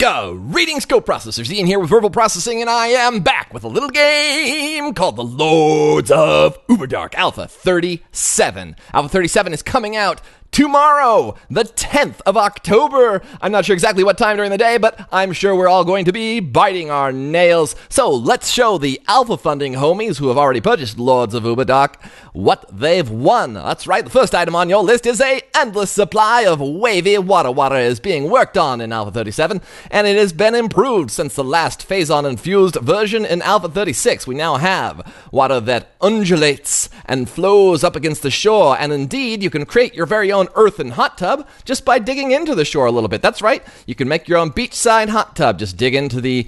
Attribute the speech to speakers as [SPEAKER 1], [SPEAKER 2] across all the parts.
[SPEAKER 1] Greetings Co-Processors, Ian here with Verbal Processing, and I am back with a little game called the Lords of Uberdark Alpha 37. Alpha 37 is coming out tomorrow, the 10th of October. I'm not sure exactly what time during the day, but I'm sure we're all going to be biting our nails. So let's show the alpha funding homies who have already purchased Lords of Uberdark what they've won. That's right, the first item on your list is a endless supply of wavy water. Water is being worked on in Alpha 37, and it has been improved since the last phazon-infused version in Alpha 36. We now have water that undulates and flows up against the shore, and indeed, you can create your very own earthen hot tub just by digging into the shore a little bit. That's right, you can make your own beachside hot tub. Just dig into the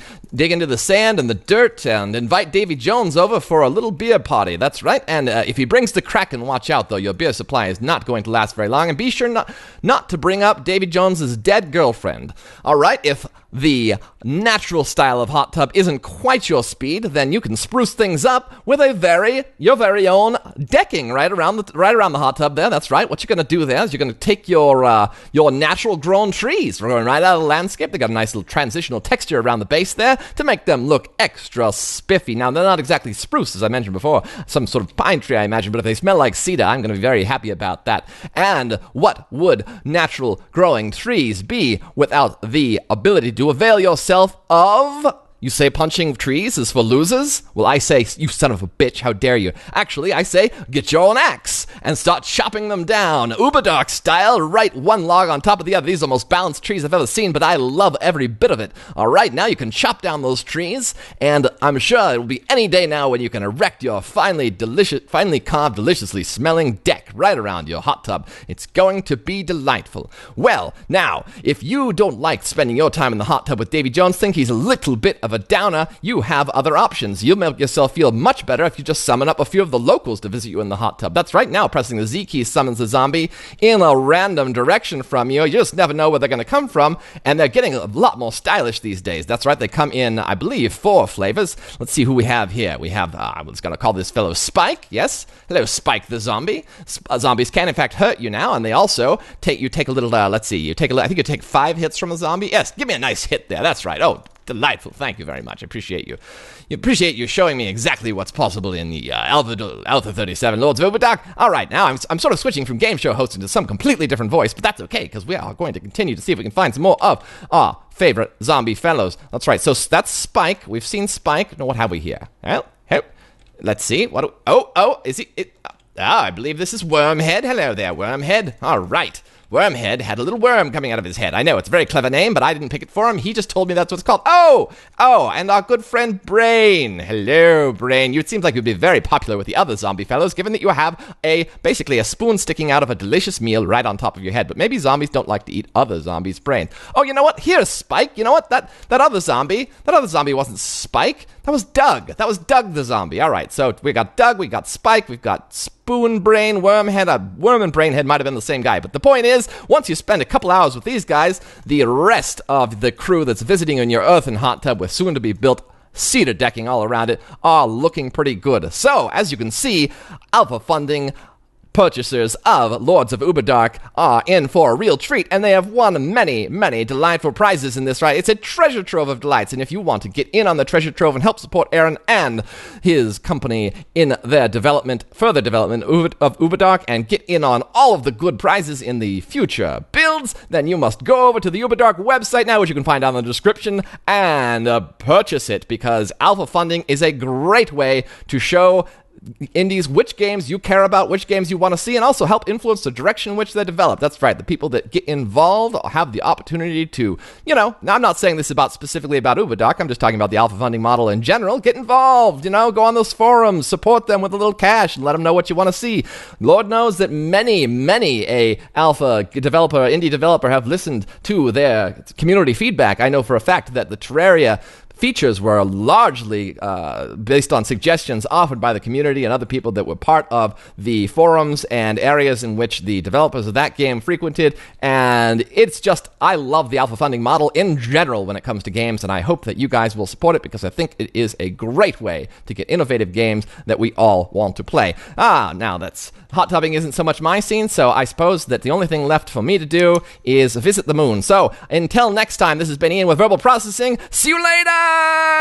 [SPEAKER 1] sand and the dirt and invite Davy Jones over for a little beer party. That's right, and if he brings the Kraken, watch out though, your beer supply is not going to last very long, and be sure not to bring up Davy Jones's dead girlfriend. All right, if the natural style of hot tub isn't quite your speed, then you can spruce things up with your very own decking right around the hot tub there. That's right. What you're going to do there is you're going to take your natural grown trees growing right out of the landscape. They got a nice little transitional texture around the base there to make them look extra spiffy. Now, they're not exactly spruce, as I mentioned before, some sort of pine tree, I imagine, but if they smell like cedar, I'm going to be very happy about that. And what would natural growing trees be without the ability to avail yourself of... You say punching trees is for losers? Well, I say, you son of a bitch, how dare you. Actually, I say, get your own axe and start chopping them down. Uberdark style, right one log on top of the other. These are the most balanced trees I've ever seen, but I love every bit of it. All right, now you can chop down those trees, and I'm sure it will be any day now when you can erect your finely carved, deliciously smelling deck right around your hot tub. It's going to be delightful. Well, now, if you don't like spending your time in the hot tub with Davy Jones, think he's a little bit of a downer, you have other options. You'll make yourself feel much better if you just summon up a few of the locals to visit you in the hot tub. That's right, now pressing the Z key summons a zombie in a random direction from you. You just never know where they're going to come from, and they're getting a lot more stylish these days. That's right, they come in, I believe, 4 flavors. Let's see who we have here. We have, I was going to call this fellow Spike, yes? Hello, Spike the zombie. Zombies can, in fact, hurt you now, and they also take a little, I think you take 5 hits from a zombie. Yes, give me a nice hit there, that's right. Oh, delightful. Thank you very much. I appreciate you. Appreciate you showing me exactly what's possible in the Alpha 37 Lords of Uberdark. All right, now I'm sort of switching from game show hosting to some completely different voice, but that's okay, because we are going to continue to see if we can find some more of our favorite zombie fellows. That's right. So that's Spike. We've seen Spike. Now, what have we here? Well, let's see. Is he? I believe this is Wormhead. Hello there, Wormhead. All right. Wormhead had a little worm coming out of his head. I know, it's a very clever name, but I didn't pick it for him. He just told me that's what it's called. Oh, and our good friend Brain. Hello, Brain. It seems like you'd be very popular with the other zombie fellows, given that you have basically a spoon sticking out of a delicious meal right on top of your head. But maybe zombies don't like to eat other zombies' brains. Oh, you know what? Here's Spike. You know what? That other zombie wasn't Spike. That was Doug. That was Doug the zombie. All right, so we got Doug, we got Spike, we've got Spoon Brain, Wormhead. Worm and Brainhead might have been the same guy. But the point is, once you spend a couple hours with these guys, the rest of the crew that's visiting in your earthen hot tub with soon-to-be-built cedar decking all around it are looking pretty good. So, as you can see, alpha funding purchasers of Lords of Uberdark are in for a real treat, and they have won many, many delightful prizes in this ride. It's a treasure trove of delights, and if you want to get in on the treasure trove and help support Aaron and his company in their further development of Uberdark, and get in on all of the good prizes in the future builds, then you must go over to the Uberdark website now, which you can find down in the description, and purchase it, because alpha funding is a great way to show indies which games you care about, which games you want to see, and also help influence the direction in which they're developed. That's right, the people that get involved have the opportunity to, now I'm not saying this specifically about Uberdark, I'm just talking about the alpha funding model in general. Get involved, go on those forums, support them with a little cash, and let them know what you want to see. Lord knows that many a alpha developer, indie developer, have listened to their community feedback. I know for a fact that the Terraria features were largely based on suggestions offered by the community and other people that were part of the forums and areas in which the developers of that game frequented. And it's just, I love the alpha funding model in general when it comes to games, and I hope that you guys will support it because I think it is a great way to get innovative games that we all want to play. Now that's hot tubbing isn't so much my scene, so I suppose that the only thing left for me to do is visit the moon. So until next time, this has been Ian with Verbal Processing. See you later!